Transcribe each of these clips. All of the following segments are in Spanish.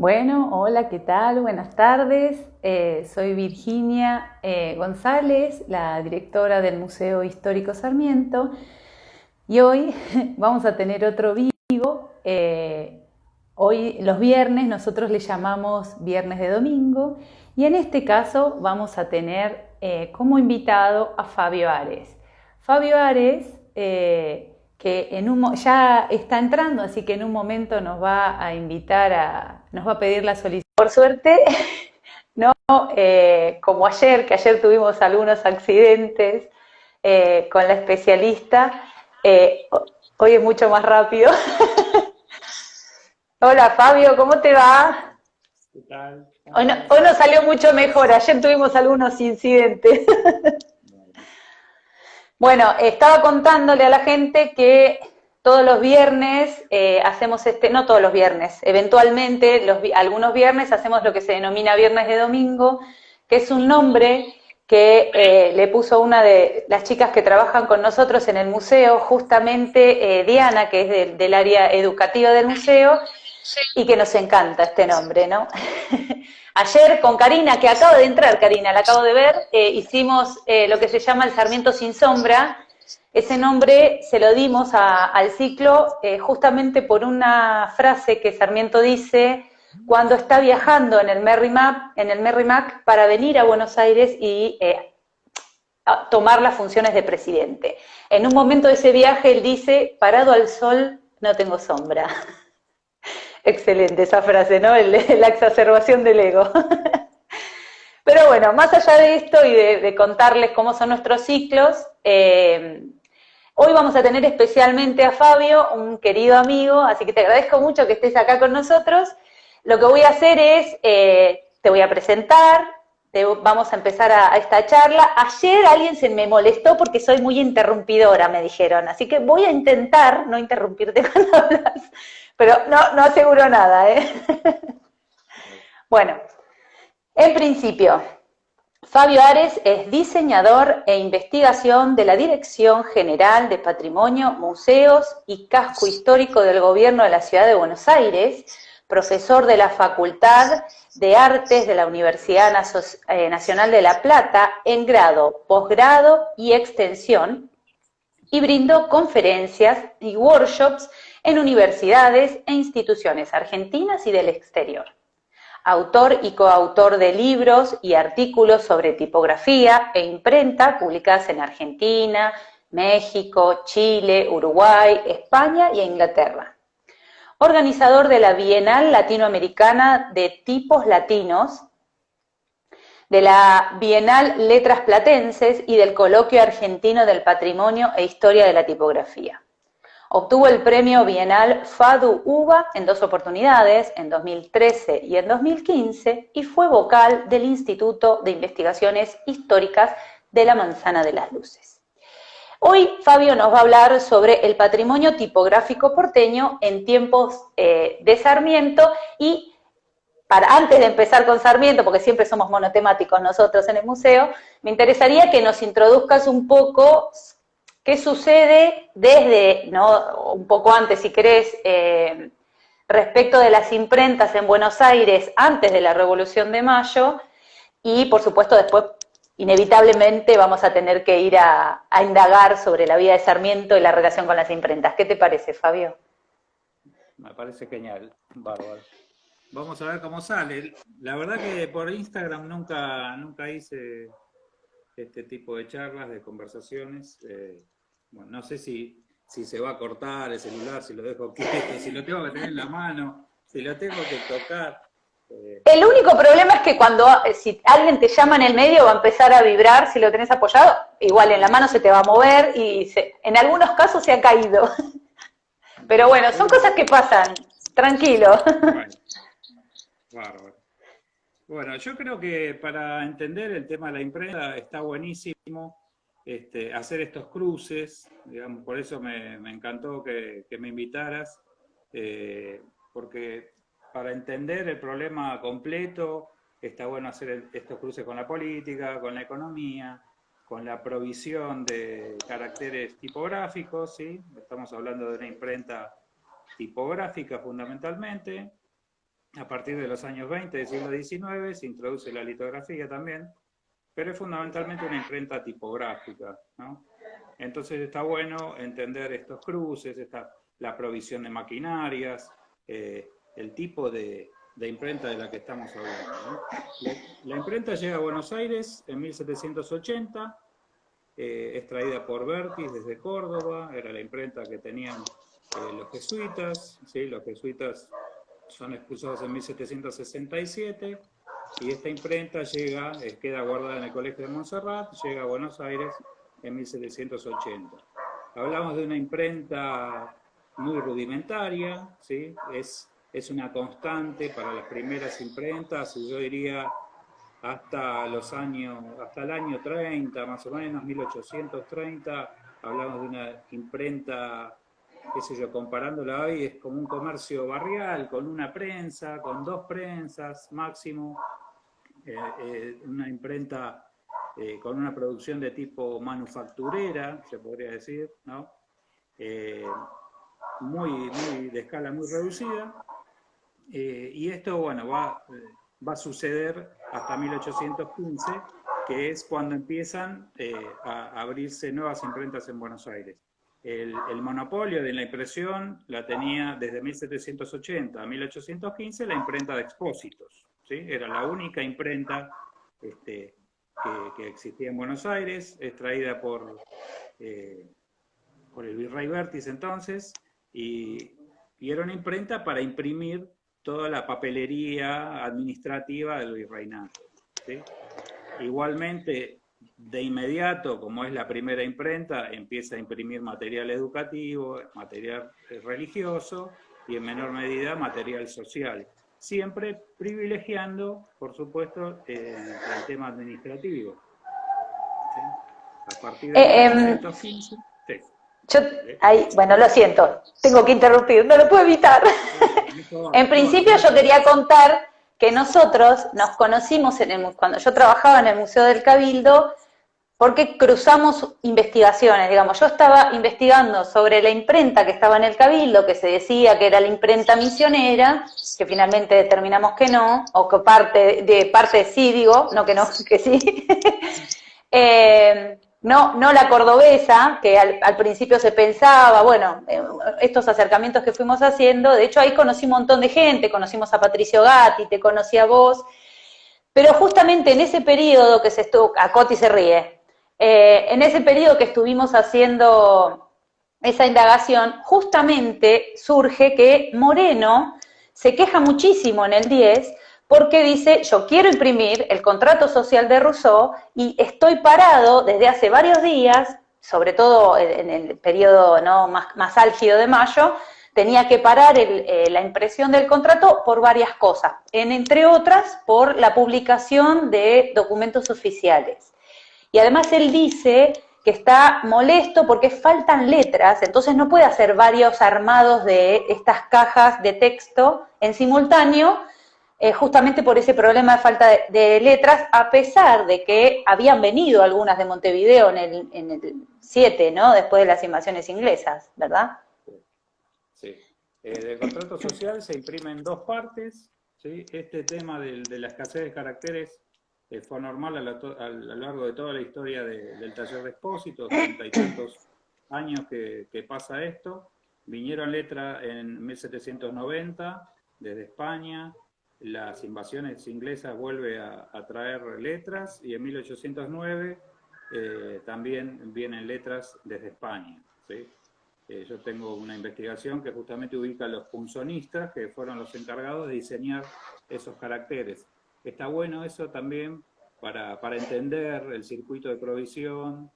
Bueno, hola, ¿qué tal? Buenas tardes. Soy Virginia González, la directora del Museo Histórico Sarmiento, y hoy vamos a tener otro vivo. Hoy, los viernes, nosotros le llamamos Viernes de Domingo, y en este caso vamos a tener como invitado a Fabio Ares. Fabio Ares, que ya está entrando, así que en un momento nos va a invitar nos va a pedir la solicitud. Por suerte, no como ayer, que ayer tuvimos algunos accidentes con la especialista, eh, hoy es mucho más rápido. Hola Fabio, ¿cómo te va? ¿Qué tal? ¿Cómo Hoy estás? nos salió mucho mejor, ayer tuvimos algunos incidentes. Bueno, Bueno, estaba contándole a la gente que todos los viernes hacemos no todos los viernes, eventualmente algunos viernes hacemos lo que se denomina Viernes de Domingo, que es un nombre que le puso una de las chicas que trabajan con nosotros en el museo, justamente Diana, que es del área educativa del museo, y que nos encanta este nombre, ¿no? Ayer con Karina, que acaba de entrar, Karina, la acabo de ver, hicimos lo que se llama el Sarmiento sin sombra. Ese nombre se lo dimos al ciclo justamente por una frase que Sarmiento dice cuando está viajando en el Merrimack para venir a Buenos Aires y a tomar las funciones de presidente. En un momento de ese viaje él dice, parado al sol no tengo sombra. Excelente esa frase, ¿no? La exacerbación del ego. Pero bueno, más allá de esto y de contarles cómo son nuestros ciclos, hoy vamos a tener especialmente a Fabio, un querido amigo, así que te agradezco mucho que estés acá con nosotros. Lo que voy a hacer es, te voy a presentar, vamos a empezar a esta charla. Ayer alguien se me molestó porque soy muy interrumpidora, me dijeron, así que voy a intentar no interrumpirte cuando hablas, pero no aseguro nada, ¿eh? Bueno, en principio, Fabio Ares es diseñador e investigación de la Dirección General de Patrimonio, Museos y Casco Histórico del Gobierno de la Ciudad de Buenos Aires, profesor de la Facultad de Artes de la Universidad Nacional de La Plata en grado, posgrado y extensión, y brindó conferencias y workshops en universidades e instituciones argentinas y del exterior. Autor y coautor de libros y artículos sobre tipografía e imprenta publicadas en Argentina, México, Chile, Uruguay, España y Inglaterra. Organizador de la Bienal Latinoamericana de Tipos Latinos, de la Bienal Letras Platenses y del Coloquio Argentino del Patrimonio e Historia de la Tipografía. Obtuvo el premio bienal FADU UBA en 2 oportunidades, en 2013 y en 2015, y fue vocal del Instituto de Investigaciones Históricas de la Manzana de las Luces. Hoy Fabio nos va a hablar sobre el patrimonio tipográfico porteño en tiempos de Sarmiento y antes de empezar con Sarmiento, porque siempre somos monotemáticos nosotros en el museo, me interesaría que nos introduzcas un poco qué sucede desde, ¿no? Un poco antes, si querés, respecto de las imprentas en Buenos Aires antes de la Revolución de Mayo, y por supuesto después, inevitablemente, vamos a tener que ir a indagar sobre la vida de Sarmiento y la relación con las imprentas. ¿Qué te parece, Fabio? me parece genial, bárbaro. Vamos a ver cómo sale. La verdad que por Instagram nunca hice este tipo de charlas, de conversaciones. Bueno, no sé si se va a cortar el celular, si lo dejo quieto, si lo tengo que tener en la mano, si lo tengo que tocar. Eh, El único problema es que cuando si alguien te llama en el medio va a empezar a vibrar si lo tenés apoyado, igual en la mano se te va a mover y en algunos casos se ha caído. Pero bueno, bueno, son cosas que pasan, tranquilo. bueno, bárbaro. Bueno, yo creo que para entender el tema de la imprenta está buenísimo hacer estos cruces, digamos, por eso me encantó que me invitaras, eh, porque para entender el problema completo está bueno hacer estos cruces con la política, con la economía, con la provisión de caracteres tipográficos, ¿sí? Estamos hablando de una imprenta tipográfica fundamentalmente, A partir de los años 20 del siglo XIX se introduce la litografía también, pero es fundamentalmente una imprenta tipográfica, ¿no? Entonces está bueno entender estos cruces, la provisión de maquinarias, el tipo de imprenta de la que estamos hablando, ¿no? La imprenta llega a Buenos Aires en 1780, es traída por Bertis desde Córdoba, era la imprenta que tenían los jesuitas, ¿sí? Los jesuitas son expulsados en 1767 y esta imprenta llega, queda guardada en el Colegio de Montserrat, llega a Buenos Aires en 1780. Hablamos de una imprenta muy rudimentaria, ¿sí? Es una constante para las primeras imprentas, y yo diría hasta el año 30, más o menos, 1830, hablamos de una imprenta, qué sé yo, comparándola hoy, es como un comercio barrial, con una prensa, con 2 prensas máximo, una imprenta con una producción de tipo manufacturera, se podría decir, ¿no? Muy de escala muy reducida, y esto, bueno, va a suceder hasta 1815, que es cuando empiezan a abrirse nuevas imprentas en Buenos Aires. El monopolio de la impresión la tenía desde 1780 a 1815 la imprenta de Expósitos, ¿sí? Era la única imprenta que existía en Buenos Aires, extraída por el virrey Bertis entonces, y era una imprenta para imprimir toda la papelería administrativa del virreinato, ¿sí? Igualmente, de inmediato, como es la primera imprenta, empieza a imprimir material educativo, material religioso y en menor medida material social, siempre privilegiando, por supuesto, el tema administrativo, ¿sí? A partir de 1815, sí. Yo, bueno, lo siento, tengo que interrumpir, no lo puedo evitar. En principio yo quería contar que nosotros nos conocimos cuando yo trabajaba en el Museo del Cabildo, porque cruzamos investigaciones, digamos, yo estaba investigando sobre la imprenta que estaba en el Cabildo, que se decía que era la imprenta misionera, que finalmente determinamos que no, o que parte sí, digo, no que no, que sí. No la cordobesa, que al principio se pensaba, bueno, estos acercamientos que fuimos haciendo, de hecho ahí conocí un montón de gente, conocimos a Patricio Gatti, te conocí a vos, pero justamente en ese periodo que a Coti se ríe, en ese periodo que estuvimos haciendo esa indagación, justamente surge que Moreno se queja muchísimo en el 10 porque dice, yo quiero imprimir el contrato social de Rousseau y estoy parado desde hace varios días, sobre todo en el periodo, ¿no?, más álgido de mayo, tenía que parar la impresión del contrato por varias cosas, entre otras por la publicación de documentos oficiales. Y además él dice que está molesto porque faltan letras, entonces no puede hacer varios armados de estas cajas de texto en simultáneo, justamente por ese problema de falta de letras, a pesar de que habían venido algunas de Montevideo en el 7, ¿no?, después de las invasiones inglesas, ¿verdad? Sí. El contrato social se imprime en 2 partes, ¿sí? Este tema de la escasez de caracteres fue normal a lo largo de toda la historia del taller de Expósito, 30 y tantos años que pasa esto. Vinieron letras en 1790 desde España, las invasiones inglesas vuelven a traer letras, y en 1809 también vienen letras desde España, ¿sí? Yo tengo una investigación que justamente ubica a los punzonistas, que fueron los encargados de diseñar esos caracteres. Está bueno eso también para entender el circuito de provisión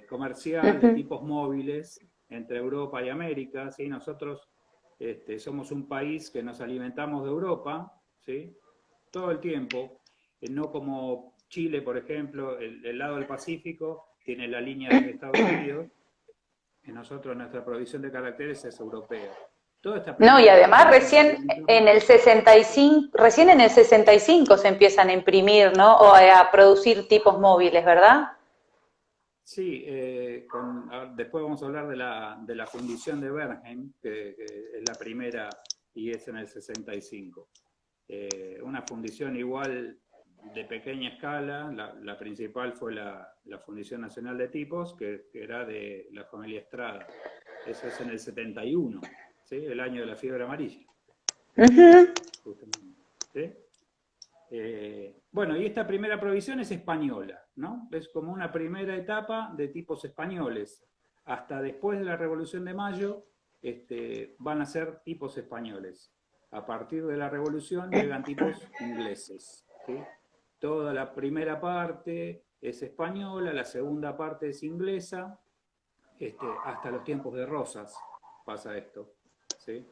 comercial de tipos móviles entre Europa y América, ¿sí? Nosotros somos un país que nos alimentamos de Europa, ¿sí?, todo el tiempo, no como Chile, por ejemplo, el lado del Pacífico tiene la línea de Estados Unidos, y nosotros nuestra provisión de caracteres es europea. No, y además recién en el 65 se empiezan a imprimir, ¿no?, o a producir tipos móviles, ¿verdad? Sí, después vamos a hablar de la fundición de Bernheim, que es la primera y es en el 65. una fundición igual de pequeña escala. La principal fue la Fundición Nacional de Tipos, que era de la familia Estrada. Eso es en el 71, ¿sí? El año de la fiebre amarilla. Justamente, ¿sí? Bueno, y esta primera provisión es española, ¿no? Es como una primera etapa de tipos españoles. Hasta después de la Revolución de Mayo van a ser tipos españoles. A partir de la Revolución llegan tipos ingleses, ¿sí? Toda la primera parte es española, la segunda parte es inglesa, hasta los tiempos de Rosas pasa esto, ¿sí?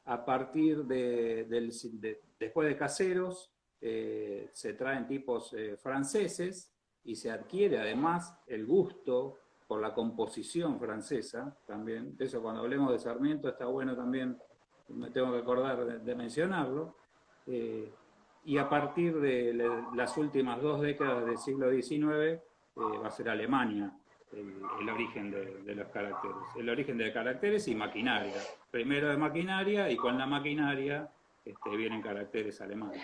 A partir después de Caseros, se traen tipos franceses y se adquiere además el gusto por la composición francesa también. De eso, cuando hablemos de Sarmiento, está bueno también, me tengo que acordar de mencionarlo. Y a partir de las últimas 2 décadas del siglo XIX, va a ser Alemania el origen de los caracteres. El origen de caracteres y maquinaria. Primero de maquinaria, y con la maquinaria vienen caracteres alemanes.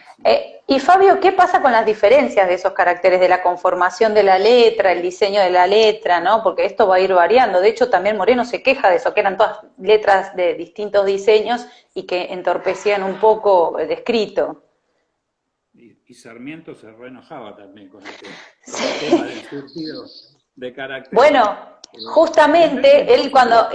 Y Fabio, ¿qué pasa con las diferencias de esos caracteres, de la conformación de la letra, el diseño de la letra, ¿no? Porque esto va a ir variando. De hecho, también Moreno se queja de eso, que eran todas letras de distintos diseños y que entorpecían un poco el escrito. Y Sarmiento se reenojaba también con el tema del surtido de caracteres. Bueno, justamente él cuando...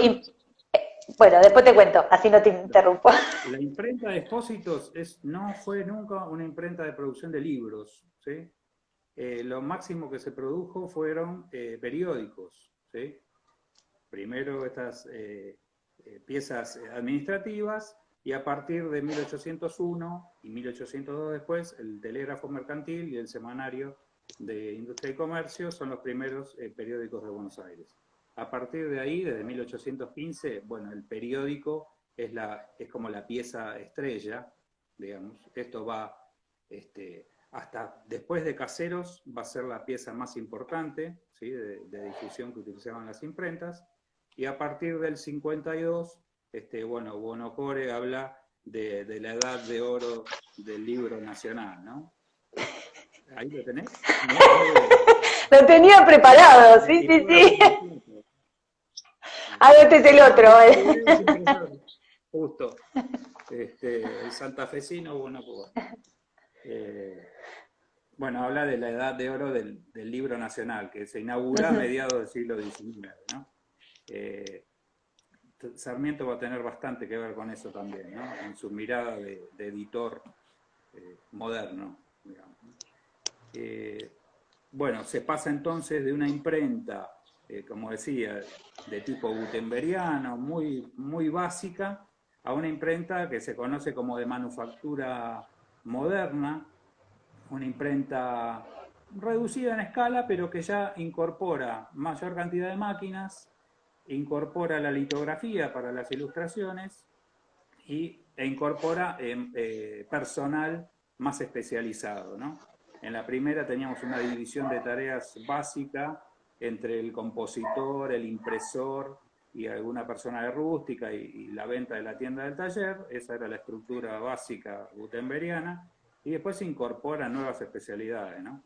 Bueno, después te cuento, así no te interrumpo. La imprenta de Expósitos no fue nunca una imprenta de producción de libros, ¿sí? Lo máximo que se produjo fueron periódicos, ¿sí? Primero estas piezas administrativas, y a partir de 1801 y 1802 después, el telégrafo mercantil y el semanario de Industria y Comercio son los primeros periódicos de Buenos Aires. A partir de ahí, desde 1815, bueno, el periódico es como la pieza estrella, digamos. Esto va, hasta después de Caseros, va a ser la pieza más importante, ¿sí? de difusión que utilizaban las imprentas. Y a partir del 52, bueno, Bonocore habla de la edad de oro del libro nacional, ¿no? ¿Ahí lo tenés? Lo tenía preparado, sí. Ah, este es el otro. Justo. El santafesino Bonocore. Bueno, habla de la edad de oro del libro nacional, que se inaugura a mediados del siglo XIX, ¿no? Sarmiento va a tener bastante que ver con eso también, ¿no? En su mirada de editor moderno, digamos. Bueno, se pasa entonces de una imprenta, como decía, de tipo gutenberiano, muy, muy básica, a una imprenta que se conoce como de manufactura moderna, una imprenta reducida en escala, pero que ya incorpora mayor cantidad de máquinas, incorpora la litografía para las ilustraciones e incorpora personal más especializado, ¿no? En la primera teníamos una división de tareas básica entre el compositor, el impresor y alguna persona de rústica y la venta de la tienda del taller. Esa era la estructura básica gutenberiana, y después se incorporan nuevas especialidades, ¿no?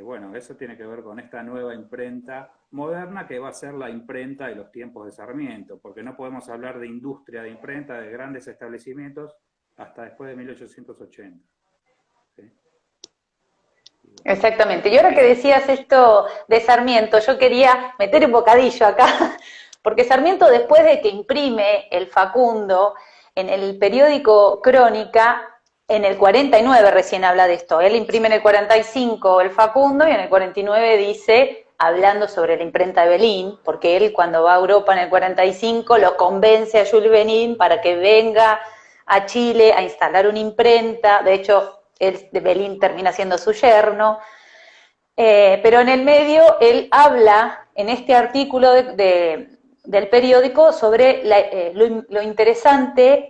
Bueno, eso tiene que ver con esta nueva imprenta moderna que va a ser la imprenta de los tiempos de Sarmiento, porque no podemos hablar de industria de imprenta, de grandes establecimientos, hasta después de 1880. ¿Sí? Exactamente. Y ahora que decías esto de Sarmiento, yo quería meter un bocadillo acá, porque Sarmiento, después de que imprime el Facundo en el periódico Crónica, en el 49 recién habla de esto. Él imprime en el 45 el Facundo y en el 49 dice, hablando sobre la imprenta de Belín, porque él cuando va a Europa en el 45 lo convence a Jules Belín para que venga a Chile a instalar una imprenta. De hecho, Belín termina siendo su yerno. Pero en el medio él habla en este artículo del periódico sobre lo interesante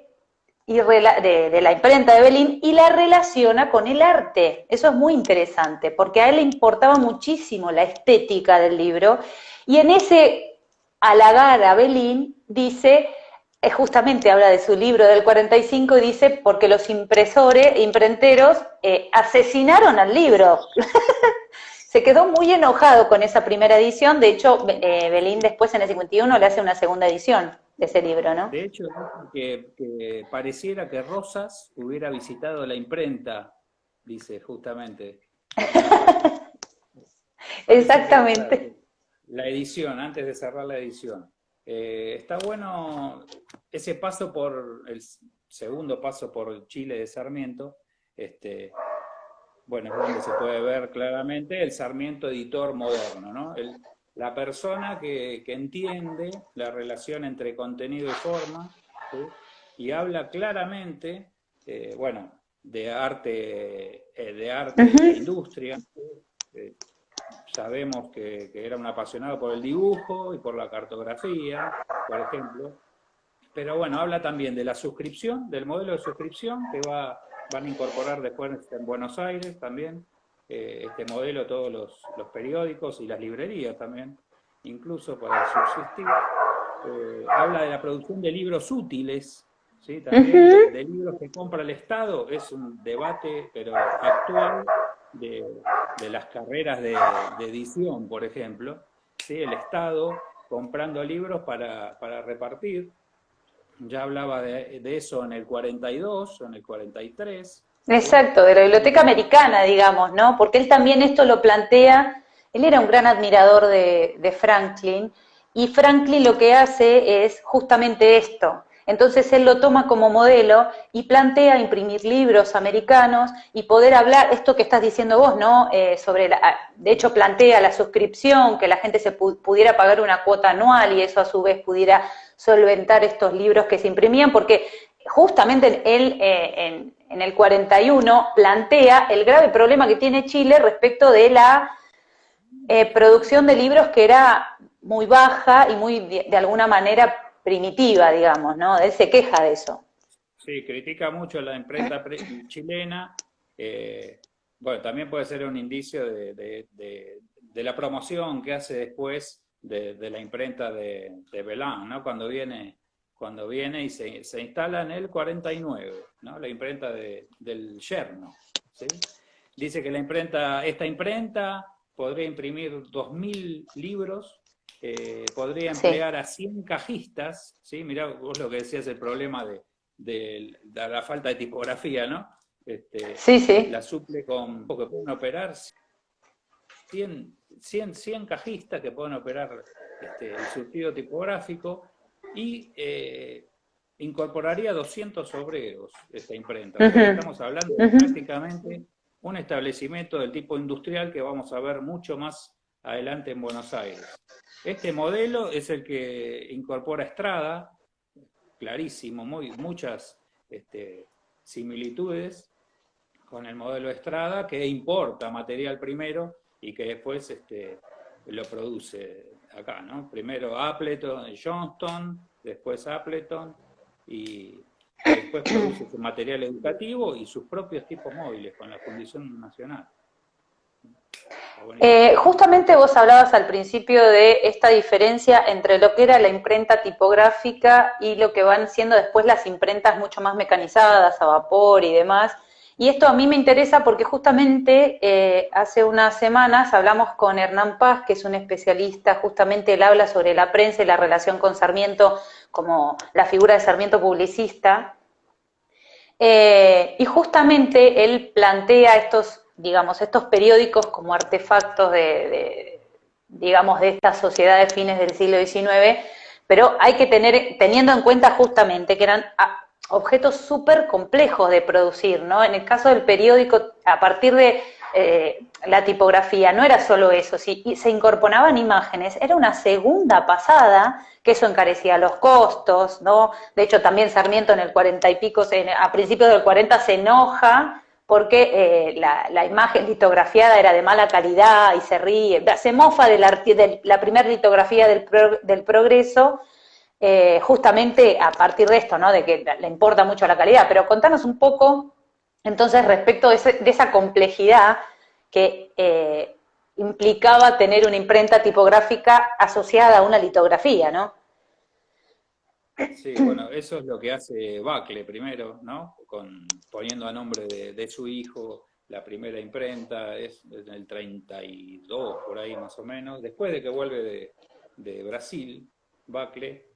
de la imprenta de Belín, y la relaciona con el arte. Eso es muy interesante, porque a él le importaba muchísimo la estética del libro, y en ese halagar a Belín dice, justamente habla de su libro del 45 y dice, porque los imprenteros, asesinaron al libro. Se quedó muy enojado con esa primera edición, de hecho, Belín después en el 51 le hace una segunda edición de ese libro, ¿no? De hecho, que pareciera que Rosas hubiera visitado la imprenta, dice justamente. Exactamente. La edición, antes de cerrar la edición. Está bueno ese paso el segundo paso por Chile de Sarmiento. Bueno, es donde se puede ver claramente el Sarmiento editor moderno, ¿no? La persona que entiende la relación entre contenido y forma, ¿sí? Y habla claramente, bueno, de arte e industria. Sabemos que era un apasionado por el dibujo y por la cartografía, por ejemplo. Pero bueno, habla también de la suscripción, del modelo de suscripción que van a incorporar después en Buenos Aires también, este modelo todos los periódicos y las librerías también, incluso para subsistir. Habla de la producción de libros útiles, ¿sí? También de libros que compra el Estado. Es un debate, pero actual, de las carreras de edición, por ejemplo, ¿sí? El Estado comprando libros para repartir. Ya hablaba de eso en el 42 o en el 43. Exacto, de la Biblioteca Americana, digamos, ¿no? Porque él también esto lo plantea, él era un gran admirador de Franklin, y Franklin lo que hace es justamente esto. Entonces él lo toma como modelo y plantea imprimir libros americanos y poder hablar, esto que estás diciendo vos, ¿no? De hecho plantea la suscripción, que la gente se pudiera pagar una cuota anual y eso a su vez pudiera solventar estos libros que se imprimían, porque justamente él en el 41 plantea el grave problema que tiene Chile respecto de la producción de libros que era muy baja y muy, de alguna manera, primitiva, digamos, ¿no? Él se queja de eso. Sí, critica mucho la imprenta chilena. Bueno, también puede ser un indicio de la promoción que hace después de la imprenta de Belán, ¿no? Cuando viene y se instala en el 49, ¿no? La imprenta del yerno, ¿sí? Dice que esta imprenta podría imprimir 2000 libros, podría emplear a 100 cajistas, ¿sí? Mirá vos lo que decías, el problema de la falta de tipografía, ¿no? Sí. La suple porque pueden operar 100 cajistas que pueden operar el surtido tipográfico y incorporaría 200 obreros esta imprenta. O sea, que estamos hablando de prácticamente un establecimiento del tipo industrial que vamos a ver mucho más adelante en Buenos Aires. Este modelo es el que incorpora Estrada, clarísimo, muchas similitudes con el modelo Estrada, que importa material primero y que después lo produce acá, ¿no? Primero Appleton, Johnston, después Appleton, y después produce su material educativo y sus propios tipos móviles con la Fundición Nacional. Justamente vos hablabas al principio de esta diferencia entre lo que era la imprenta tipográfica y lo que van siendo después las imprentas mucho más mecanizadas, a vapor y demás. Y esto a mí me interesa porque justamente hace unas semanas hablamos con Hernán Paz, que es un especialista, justamente él habla sobre la prensa y la relación con Sarmiento como la figura de Sarmiento publicista. Y justamente él plantea estos periódicos como artefactos digamos, de esta sociedad de fines del siglo XIX, pero hay que teniendo en cuenta justamente que eran objetos súper complejos de producir, ¿no? En el caso del periódico, a partir de la tipografía, no era solo eso, y se incorporaban imágenes, era una segunda pasada, que eso encarecía los costos, ¿no? De hecho, también Sarmiento en el 40 y pico, a principios del 40 se enoja porque la imagen litografiada era de mala calidad y se ríe, se mofa de la primera litografía del Progreso, justamente a partir de esto, ¿no? De que le importa mucho la calidad. Pero contanos un poco, entonces, respecto de esa complejidad que implicaba tener una imprenta tipográfica asociada a una litografía, ¿no? Sí, bueno, eso es lo que hace Bacle primero, ¿no? Poniendo a nombre de su hijo la primera imprenta, es en el 32, por ahí más o menos. Después de que vuelve de Brasil, Bacle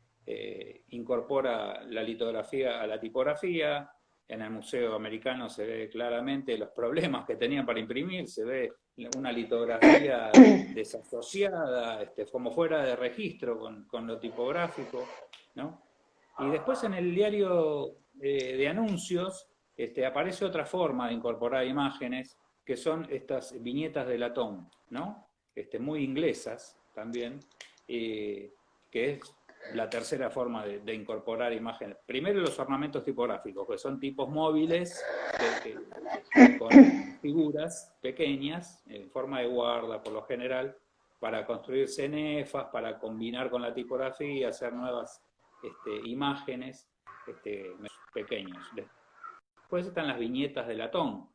incorpora la litografía a la tipografía. En el Museo Americano se ve claramente los problemas que tenían para imprimir, se ve una litografía desasociada, como fuera de registro con lo tipográfico, ¿no? Y después en el diario de anuncios aparece otra forma de incorporar imágenes, que son estas viñetas de latón, ¿no? Muy inglesas también, que es la tercera forma de incorporar imágenes. Primero los ornamentos tipográficos, que son tipos móviles con figuras pequeñas, en forma de guarda por lo general, para construir cenefas, para combinar con la tipografía, hacer nuevas imágenes pequeños. Después están las viñetas de latón,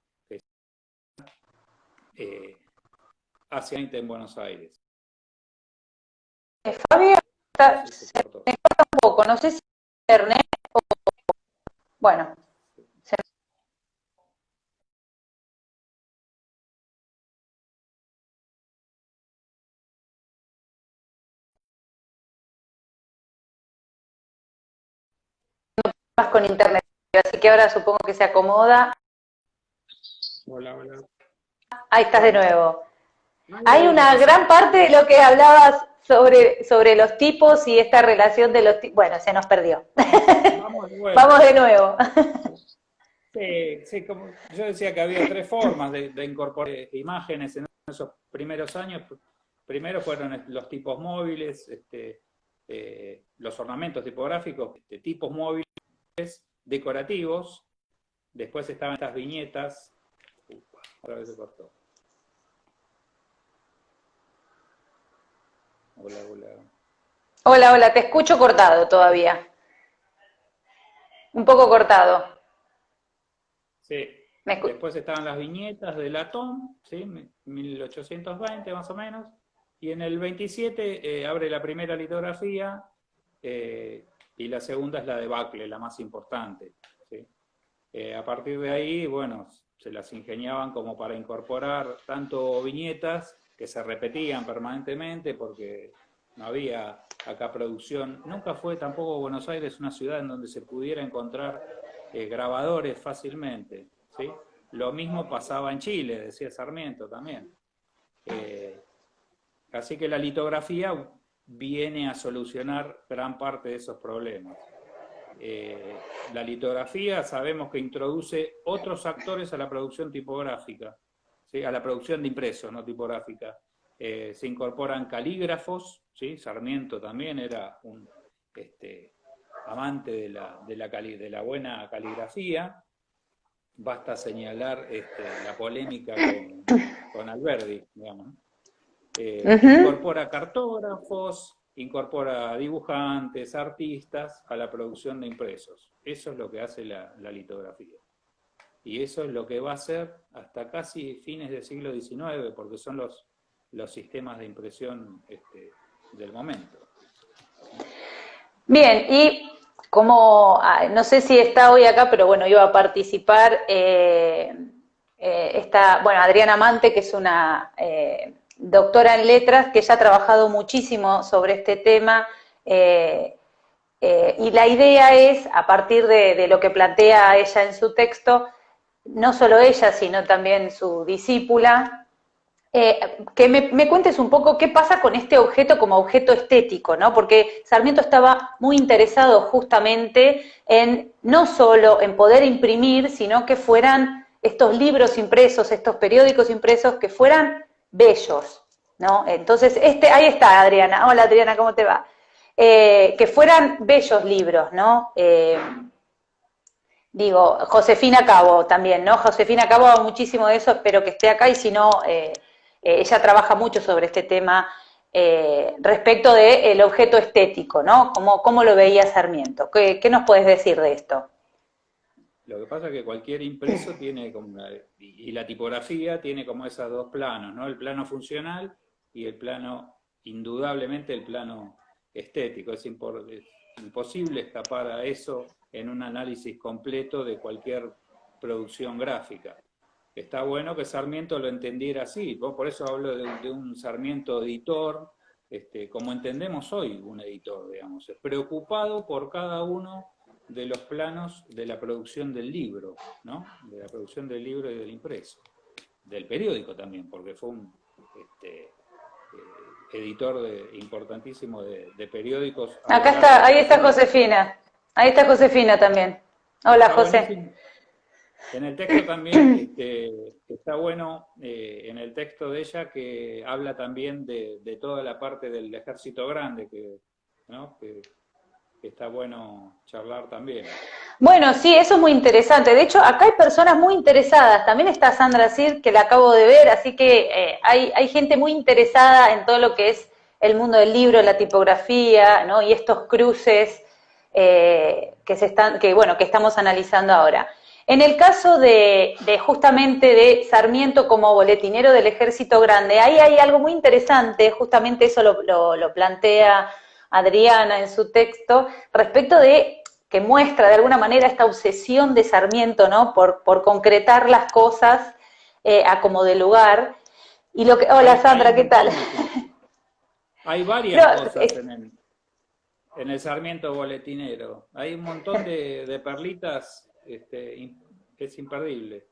que hacia en Buenos Aires. Fabio, se me corta un poco, no sé si internet o... Bueno, más con internet, así que ahora supongo que se acomoda. Hola, hola. Ahí estás de nuevo. Hay Hay una gran parte de lo que hablabas sobre los tipos y esta relación de los tipos. Bueno, se nos perdió. Vamos de nuevo. Vamos de nuevo. Sí, sí, como yo decía que había tres formas de incorporar imágenes en esos primeros años. Primero fueron los tipos móviles, los ornamentos tipográficos, tipos móviles decorativos. Después estaban estas viñetas. Otra vez se cortó. Hola, hola. Hola, hola, te escucho cortado todavía. Un poco cortado. Sí. Después estaban las viñetas de latón, ¿sí? 1820 más o menos. Y en el 27 abre la primera litografía y la segunda es la de Bacle, la más importante, ¿sí? A partir de ahí, bueno, se las ingeniaban como para incorporar tanto viñetas que se repetían permanentemente porque no había acá producción. Nunca fue tampoco Buenos Aires una ciudad en donde se pudiera encontrar grabadores fácilmente, ¿sí? Lo mismo pasaba en Chile, decía Sarmiento también. Así que la litografía viene a solucionar gran parte de esos problemas. La litografía sabemos que introduce otros actores a la producción tipográfica, ¿sí? A la producción de impresos, no tipográfica. Se incorporan calígrafos, ¿sí? Sarmiento también era un amante de la buena caligrafía. Basta señalar la polémica con Alberdi, digamos. Incorpora cartógrafos, incorpora dibujantes, artistas a la producción de impresos. Eso es lo que hace la litografía. Y eso es lo que va a hacer hasta casi fines del siglo XIX, porque son los sistemas de impresión del momento. Bien, y como, no sé si está hoy acá, pero bueno, iba a participar bueno, Adriana Amante, que es una doctora en letras, que ya ha trabajado muchísimo sobre este tema, y la idea es, a partir de lo que plantea ella en su texto, no solo ella, sino también su discípula, que me cuentes un poco qué pasa con este objeto como objeto estético, ¿no? Porque Sarmiento estaba muy interesado justamente en no solo en poder imprimir, sino que fueran estos libros impresos, estos periódicos impresos, que fueran bellos, ¿no? Entonces, ahí está Adriana. Hola Adriana, ¿cómo te va? Que fueran bellos libros, ¿no? Digo, Josefina Cabo también, ¿no? Josefina Cabo habla muchísimo de eso, espero que esté acá, y si no, ella trabaja mucho sobre este tema respecto del objeto estético, ¿no? ¿Cómo lo veía Sarmiento? ¿Qué nos puedes decir de esto? Lo que pasa es que cualquier impreso tiene y la tipografía tiene como esos dos planos, ¿no? El plano funcional y el plano, indudablemente el plano estético, es imposible escapar a eso en un análisis completo de cualquier producción gráfica. Está bueno que Sarmiento lo entendiera así, por eso hablo de un Sarmiento editor, como entendemos hoy un editor, digamos, preocupado por cada uno de los planos de la producción del libro, ¿no? De la producción del libro y del impreso, del periódico también, porque fue un editor importantísimo de periódicos. Acá está, ahí está Josefina. Ahí está Josefina también. Hola, está José. Buenísimo. En el texto también está bueno, en el texto de ella, que habla también de toda la parte del Ejército Grande, ¿no? que está bueno charlar también. Bueno, sí, eso es muy interesante. De hecho, acá hay personas muy interesadas. También está Sandra Cid, que la acabo de ver, así que hay gente muy interesada en todo lo que es el mundo del libro, la tipografía, ¿no? Y estos cruces que estamos analizando ahora. En el caso de justamente de Sarmiento como boletinero del Ejército Grande, ahí hay algo muy interesante, justamente eso lo plantea Adriana en su texto, respecto de que muestra de alguna manera esta obsesión de Sarmiento, ¿no? Por concretar las cosas a como de lugar. Y hola Sandra, ¿qué tal? Hay varias cosas en el Sarmiento boletinero. Hay un montón de perlitas, es imperdible.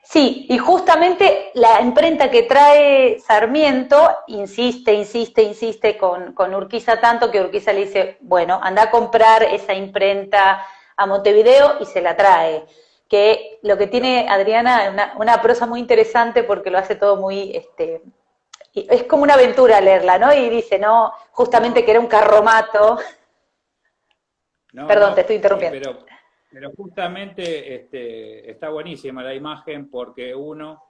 Sí, y justamente la imprenta que trae Sarmiento insiste con Urquiza, tanto que Urquiza le dice, bueno, anda a comprar esa imprenta a Montevideo, y se la trae. Que lo que tiene Adriana es una prosa muy interesante, porque lo hace todo muy, es como una aventura leerla, ¿no? Y dice, no, justamente que era un carromato. Perdón, te estoy interrumpiendo. Pero justamente está buenísima la imagen, porque uno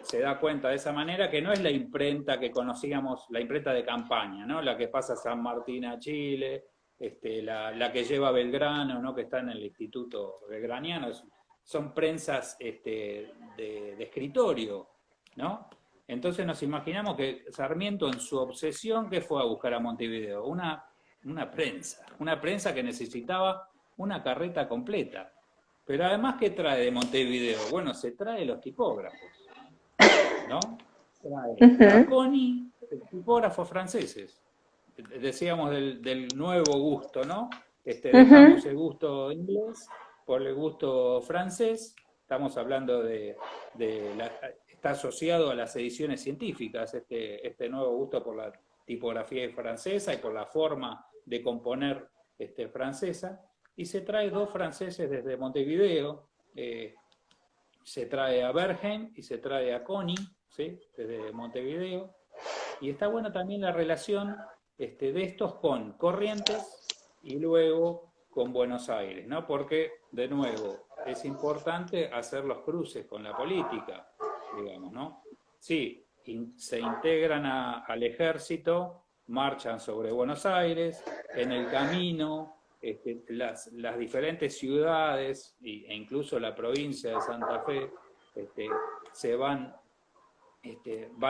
se da cuenta de esa manera que no es la imprenta que conocíamos, la imprenta de campaña, ¿no? La que pasa a San Martín a Chile, la que lleva Belgrano, ¿no? Que está en el Instituto Belgraniano, son prensas de escritorio, ¿no? Entonces nos imaginamos que Sarmiento, en su obsesión, ¿qué fue a buscar a Montevideo? Una prensa que necesitaba una carreta completa. Pero además, ¿qué trae de Montevideo? Bueno, se trae los tipógrafos, ¿no? Trae a Coni, tipógrafos franceses. Decíamos del nuevo gusto, ¿no? Dejamos el gusto inglés por el gusto francés. Estamos hablando está asociado a las ediciones científicas, este nuevo gusto por la tipografía francesa y por la forma de componer francesa, y se trae dos franceses desde Montevideo, se trae a Bergen y se trae a Coni, ¿sí? Desde Montevideo, y está buena también la relación de estos con Corrientes y luego con Buenos Aires, ¿no? Porque, de nuevo, es importante hacer los cruces con la política, digamos, ¿no? Sí, se integran al ejército, marchan sobre Buenos Aires, en el camino las diferentes ciudades e incluso la provincia de Santa Fe se van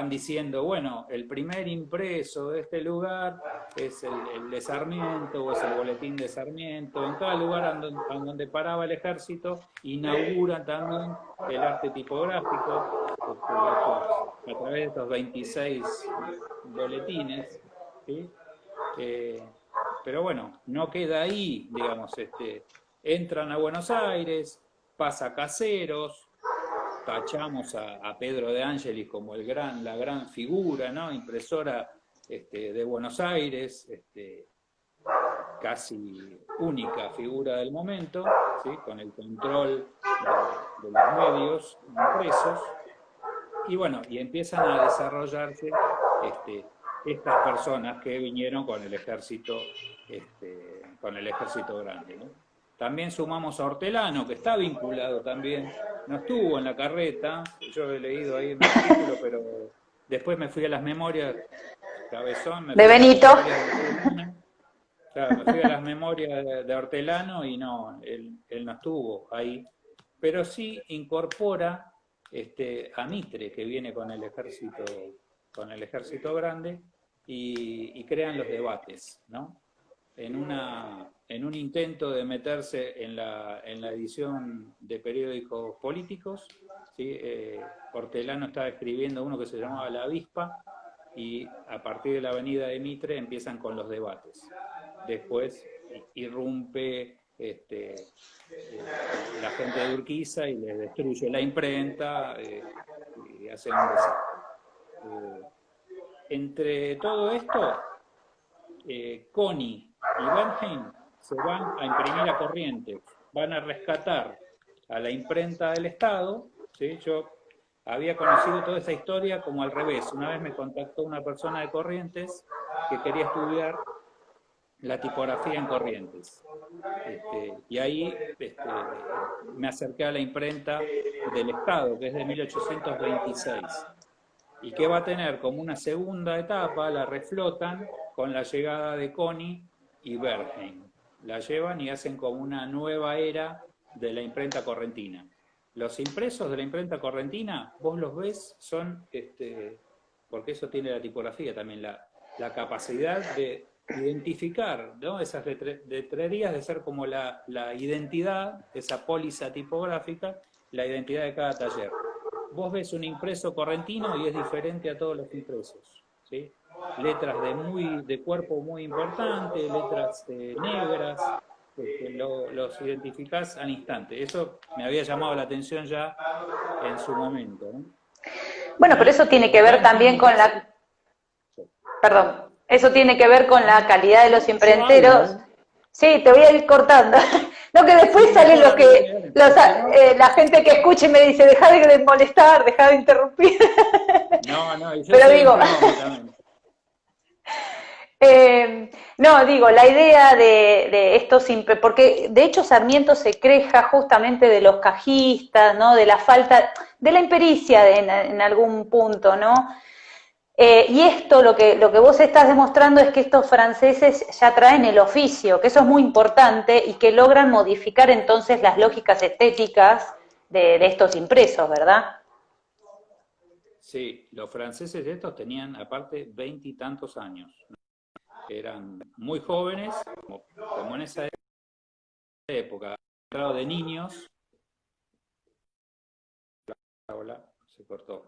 diciendo, bueno, el primer impreso de este lugar es el de Sarmiento, o es el boletín de Sarmiento. En cada lugar a donde paraba el ejército, inauguran también el arte tipográfico a través de estos 26 boletines, ¿sí? Pero bueno, no queda ahí, digamos, entran a Buenos Aires, pasa Caseros, tachamos a Pedro de Ángelis como la gran figura, ¿no? Impresora de Buenos Aires, casi única figura del momento, ¿sí? Con el control de los medios impresos, y bueno, y empiezan a desarrollarse estas personas que vinieron con el ejército grande, ¿no? También sumamos a Hortelano, que está vinculado también, no estuvo en la carreta, yo he leído ahí en el artículo, pero después me fui a las memorias, cabezón, de Benito. Claro, me fui a las memorias de Hortelano y no, él no estuvo ahí, pero sí incorpora a Mitre, que viene con el ejército grande, y crean los debates, ¿no? En un intento de meterse en la edición de periódicos políticos, ¿sí? Hortelano estaba escribiendo uno que se llamaba La Avispa, y a partir de la avenida de Mitre empiezan con los debates. Después irrumpe la gente de Urquiza y les destruye la imprenta y hacen un desastre. Entre todo esto, Connie y Bernheim se van a imprimir a Corrientes, van a rescatar a la imprenta del Estado, ¿sí? Yo había conocido toda esa historia como al revés. Una vez me contactó una persona de Corrientes que quería estudiar la tipografía en Corrientes. Y ahí me acerqué a la imprenta del Estado, que es de 1826, y que va a tener como una segunda etapa, la reflotan con la llegada de Connie y Bernheim. La llevan y hacen como una nueva era de la imprenta correntina. Los impresos de la imprenta correntina, vos los ves, son, porque eso tiene la tipografía también, la capacidad de identificar, ¿no? Esas letrerías, de ser como la identidad, esa póliza tipográfica, la identidad de cada taller. Vos ves un impreso correntino y es diferente a todos los impresos, ¿sí? Letras de cuerpo muy importante, letras negras, los identificás al instante. Eso me había llamado la atención ya en su momento, ¿no? Bueno, pero eso tiene que ver también con la... Perdón, eso tiene que ver con la calidad de los imprenteros. Sí, te voy a ir cortando. No, que después sale lo que la gente que escuche me dice, deja de molestar, deja de interrumpir. No, y yo pero digo... no, digo, la idea de estos, porque de hecho Sarmiento se queja justamente de los cajistas, ¿no? De la falta, de la impericia en algún punto, ¿no? Y esto, lo que vos estás demostrando es que estos franceses ya traen el oficio, que eso es muy importante y que logran modificar entonces las lógicas estéticas de estos impresos, ¿verdad? Sí, los franceses de estos tenían aparte 20 y tantos años. Eran muy jóvenes, como en esa época, de niños. Hola, se cortó.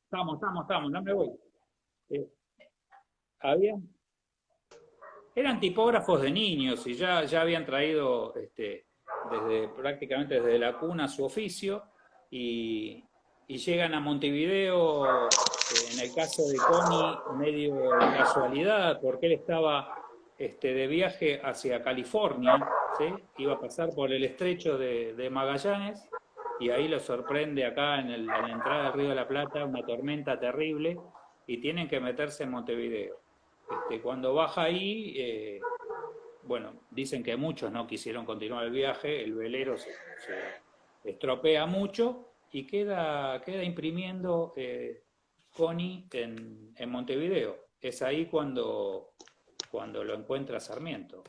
Estamos, no me voy. Eran tipógrafos de niños y ya habían traído prácticamente desde la cuna su oficio y llegan a Montevideo, en el caso de Connie, medio de casualidad, porque él estaba de viaje hacia California, ¿sí? Iba a pasar por el estrecho de Magallanes y ahí lo sorprende acá en la entrada del Río de la Plata una tormenta terrible y tienen que meterse en Montevideo. Cuando baja ahí, bueno, dicen que muchos no quisieron continuar el viaje, el velero se estropea mucho y queda imprimiendo Connie en Montevideo. Es ahí cuando lo encuentra Sarmiento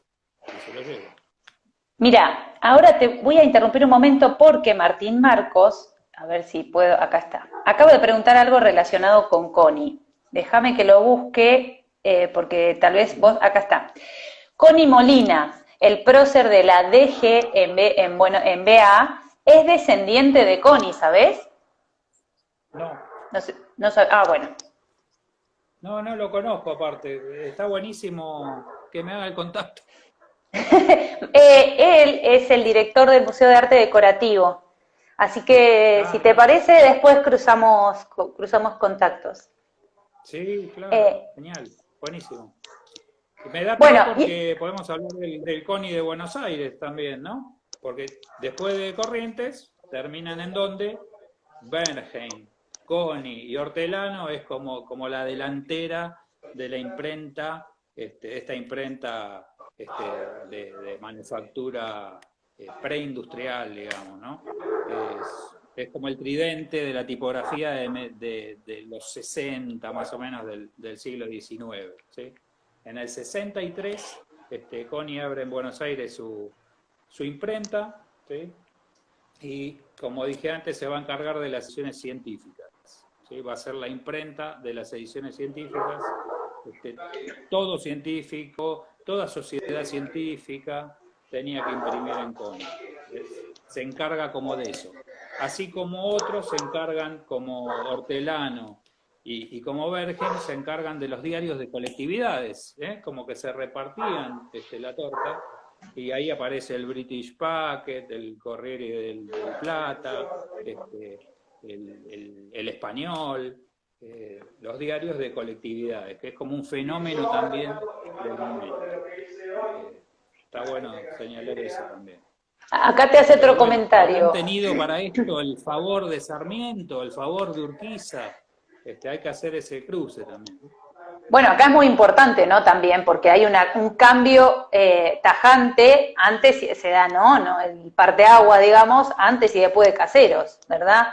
y se lo lleva. Mira, ahora te voy a interrumpir un momento porque Martín Marcos, a ver si puedo, acá está, acabo de preguntar algo relacionado con Connie. Déjame que lo busque porque tal vez vos, acá está. Connie Molina, el prócer de la DG en BA, es descendiente de Connie, ¿sabés? No. No bueno. No lo conozco aparte. Está buenísimo que me haga el contacto. Él es el director del Museo de Arte Decorativo. Así que, si te parece, después cruzamos contactos. Sí, claro. Genial. Buenísimo. Me da bueno, porque podemos hablar del Connie de Buenos Aires también, ¿no? Porque después de Corrientes, terminan en donde Bernheim, Connie y Hortelano es como la delantera de la imprenta, esta imprenta de manufactura preindustrial, digamos, ¿no? Es como el tridente de la tipografía de los 60, más o menos, del siglo XIX, ¿sí? En el 63, Connie abre en Buenos Aires su imprenta, ¿sí? Y como dije antes, se va a encargar de las sesiones científicas, ¿sí? Va a ser la imprenta de las ediciones científicas. Todo científico, toda sociedad científica tenía que imprimir en Coni. Se encarga como de eso. Así como otros se encargan, como Hortelano y como Bergen, se encargan de los diarios de colectividades, como que se repartían la torta, y ahí aparece el British Packet, el Corriere del Plata, el Español, los diarios de colectividades, que es como un fenómeno también del momento. Está bueno señalar eso también. Acá te hace otro comentario. Han tenido para esto el favor de Sarmiento, el favor de Urquiza. Hay que hacer ese cruce también. Bueno, acá es muy importante, ¿no? También, porque hay un cambio tajante, antes se da, ¿no? El parteagua, digamos, antes y después de Caseros, ¿verdad?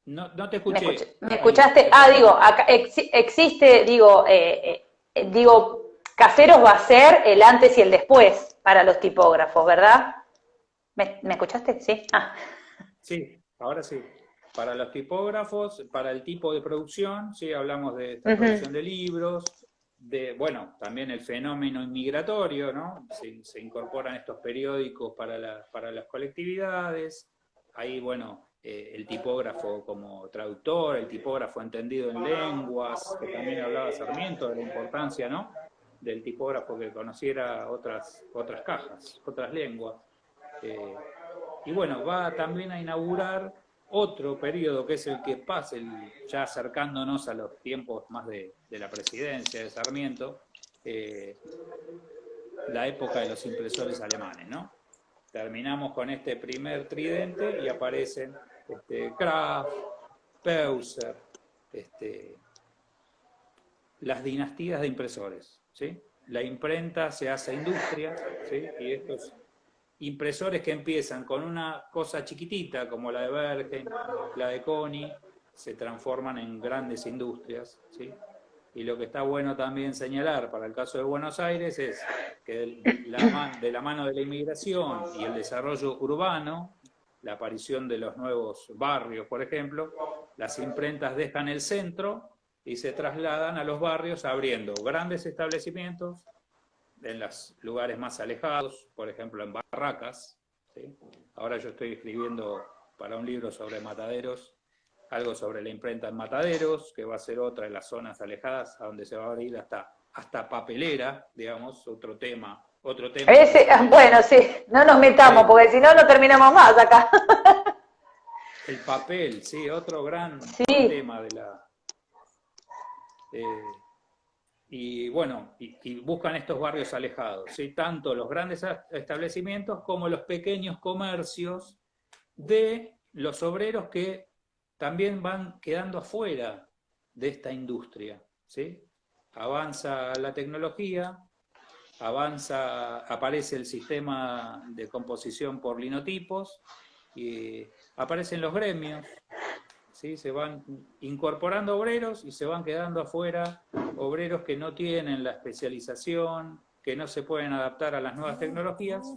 No te escuché. ¿Me escuchaste? Digo, acá existe, digo, Caseros va a ser el antes y el después para los tipógrafos, ¿verdad? ¿Me escuchaste? Sí. Sí, ahora sí. Para los tipógrafos, para el tipo de producción, sí, hablamos de esta producción de libros, bueno, también el fenómeno inmigratorio, ¿no? Se incorporan estos periódicos para las colectividades. Ahí, bueno, el tipógrafo como traductor, el tipógrafo entendido en lenguas, que también hablaba Sarmiento de la importancia, ¿no? Del tipógrafo que conociera otras cajas, otras lenguas. Y bueno, va también a inaugurar otro periodo que es el que pasa, ya acercándonos a los tiempos más de la presidencia de Sarmiento, la época de los impresores alemanes, ¿no? Terminamos con este primer tridente y aparecen Kraft, Peuser, las dinastías de impresores, ¿sí? La imprenta se hace industria, ¿sí? Y estos impresores que empiezan con una cosa chiquitita, como la de Bergen, la de Coni, se transforman en grandes industrias, ¿sí? Y lo que está bueno también señalar para el caso de Buenos Aires es que de la mano de la inmigración y el desarrollo urbano, la aparición de los nuevos barrios, por ejemplo, las imprentas dejan el centro y se trasladan a los barrios abriendo grandes establecimientos en los lugares más alejados, por ejemplo en barracas, ¿sí? Ahora yo estoy escribiendo para un libro sobre Mataderos, algo sobre la imprenta en Mataderos, que va a ser otra en las zonas alejadas, a donde se va a abrir hasta papelera, digamos, otro tema. Bueno, sí, no nos metamos, porque si no, no terminamos más acá. El papel, sí, otro gran tema de la... y bueno, y buscan estos barrios alejados, ¿sí? Tanto los grandes establecimientos como los pequeños comercios de los obreros que también van quedando afuera de esta industria, ¿sí? Avanza la tecnología, aparece el sistema de composición por linotipos, y aparecen los gremios, ¿sí? Se van incorporando obreros y se van quedando afuera obreros que no tienen la especialización, que no se pueden adaptar a las nuevas tecnologías,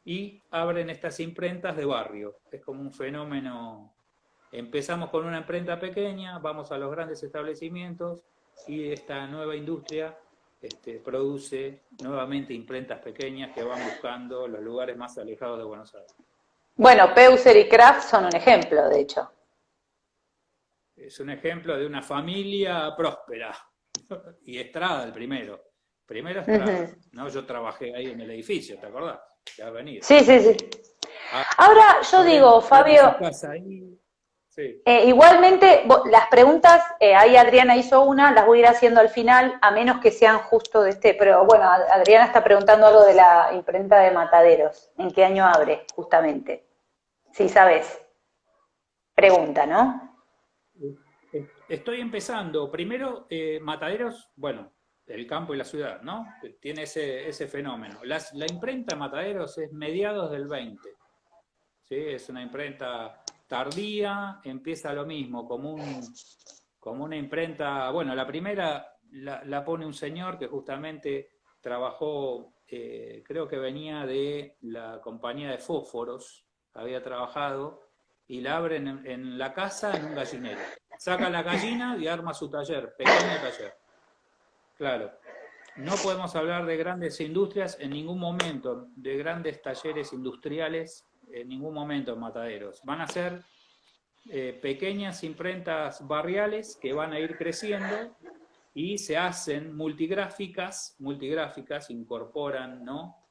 y abren estas imprentas de barrio. Es como un fenómeno. Empezamos con una imprenta pequeña, vamos a los grandes establecimientos, y esta nueva industria produce nuevamente imprentas pequeñas que van buscando los lugares más alejados de Buenos Aires. Bueno, Peuser y Kraft son un ejemplo, de hecho. Es un ejemplo de una familia próspera. Y Estrada el primero. Primero Estrada, ¿no? Yo trabajé ahí en el edificio, ¿te acordás? Que has venido. Sí. Ahora yo digo, Fabio, sí. Igualmente las preguntas, ahí Adriana hizo una, las voy a ir haciendo al final, a menos que sean justo pero bueno, Adriana está preguntando algo de la imprenta de Mataderos. ¿En qué año abre, justamente? Sí, sabes. Pregunta, ¿no? Estoy empezando. Primero, Mataderos, bueno, el campo y la ciudad, ¿no? Tiene ese fenómeno. La imprenta de Mataderos es mediados del 20. ¿Sí? Es una imprenta tardía, empieza lo mismo, como una imprenta. Bueno, la primera la pone un señor que justamente trabajó, creo que venía de la compañía de fósforos, había trabajado, y la abre en la casa en un gallinero. Saca la gallina y arma su taller, pequeño taller. Claro, no podemos hablar de grandes industrias en ningún momento, de grandes talleres industriales en ningún momento en Mataderos. Van a ser pequeñas imprentas barriales que van a ir creciendo y se hacen multigráficas, incorporan, ¿no?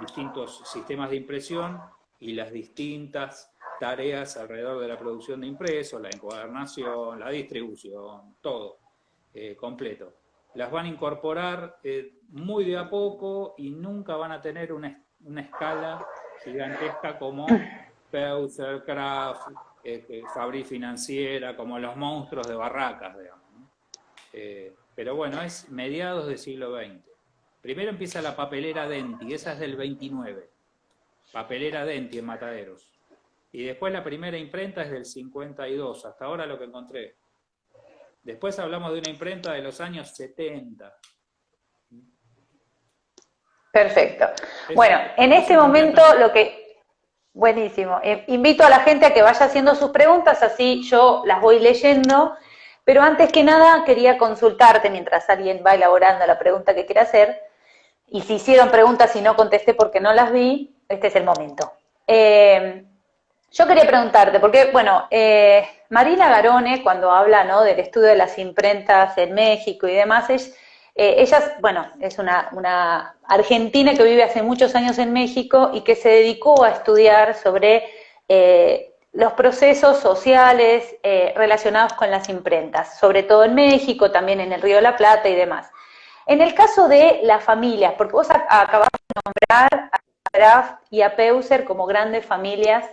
Distintos sistemas de impresión y las distintas tareas alrededor de la producción de impresos, la encuadernación, la distribución, todo completo. Las van a incorporar muy de a poco y nunca van a tener una escala gigantesca como Peuser, Kraft, Fabri Financiera, como los monstruos de Barracas, digamos, ¿no? Pero bueno, es mediados del siglo XX. Primero empieza la papelera Denti, esa es del 29. Papelera Denti en Mataderos. Y después la primera imprenta es del 52, hasta ahora lo que encontré. Después hablamos de una imprenta de los años 70. Perfecto. Bueno, en este momento lo que... Buenísimo. Invito a la gente a que vaya haciendo sus preguntas, así yo las voy leyendo. Pero antes que nada quería consultarte, mientras alguien va elaborando la pregunta que quiere hacer, y si hicieron preguntas y no contesté porque no las vi, este es el momento. Yo quería preguntarte, porque, bueno, Marina Garone, cuando habla, ¿no, del estudio de las imprentas en México y demás, ella, bueno, es una argentina que vive hace muchos años en México y que se dedicó a estudiar sobre los procesos sociales relacionados con las imprentas, sobre todo en México, también en el Río de la Plata y demás. En el caso de las familias, porque vos acabás de nombrar a Kraft y a Peuser como grandes familias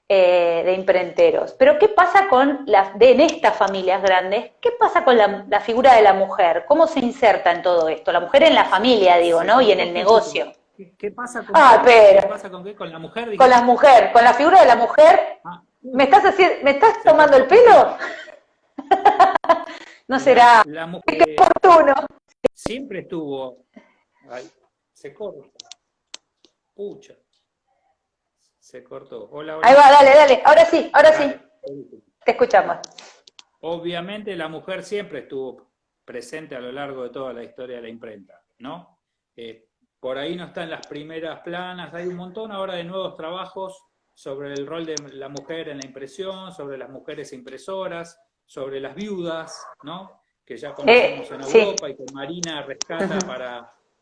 de imprenteros, pero ¿qué pasa con en estas familias grandes? ¿Qué pasa con la figura de la mujer? ¿Cómo se inserta en todo esto? La mujer en la familia, digo, ¿no? Y en el negocio. ¿Qué pasa con pero ¿qué pasa con qué? ¿Con la mujer? Dijiste. Con la mujer, con la figura de la mujer. ¿Me estás tomando el pelo? No será. La mujer, qué oportuno. Siempre estuvo. Ay, se corta. Pucha. Se cortó. Hola, hola. Ahí va, dale. Ahora sí. Te escuchamos. Obviamente la mujer siempre estuvo presente a lo largo de toda la historia de la imprenta, ¿no? Por ahí no está en las primeras planas, hay un montón ahora de nuevos trabajos sobre el rol de la mujer en la impresión, sobre las mujeres impresoras, sobre las viudas, ¿no? Que ya conocemos en Europa y que Marina rescata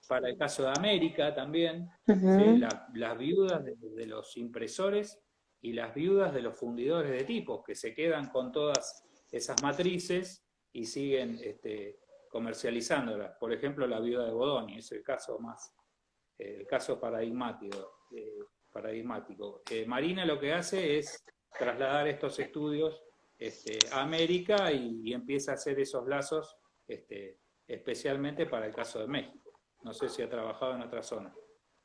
para el caso de América también, ¿sí? Las viudas de los impresores y las viudas de los fundidores de tipos, que se quedan con todas esas matrices y siguen comercializándolas. Por ejemplo, la viuda de Bodoni es el caso paradigmático. Marina lo que hace es trasladar estos estudios a América y empieza a hacer esos lazos especialmente para el caso de México. No sé si ha trabajado en otra zona.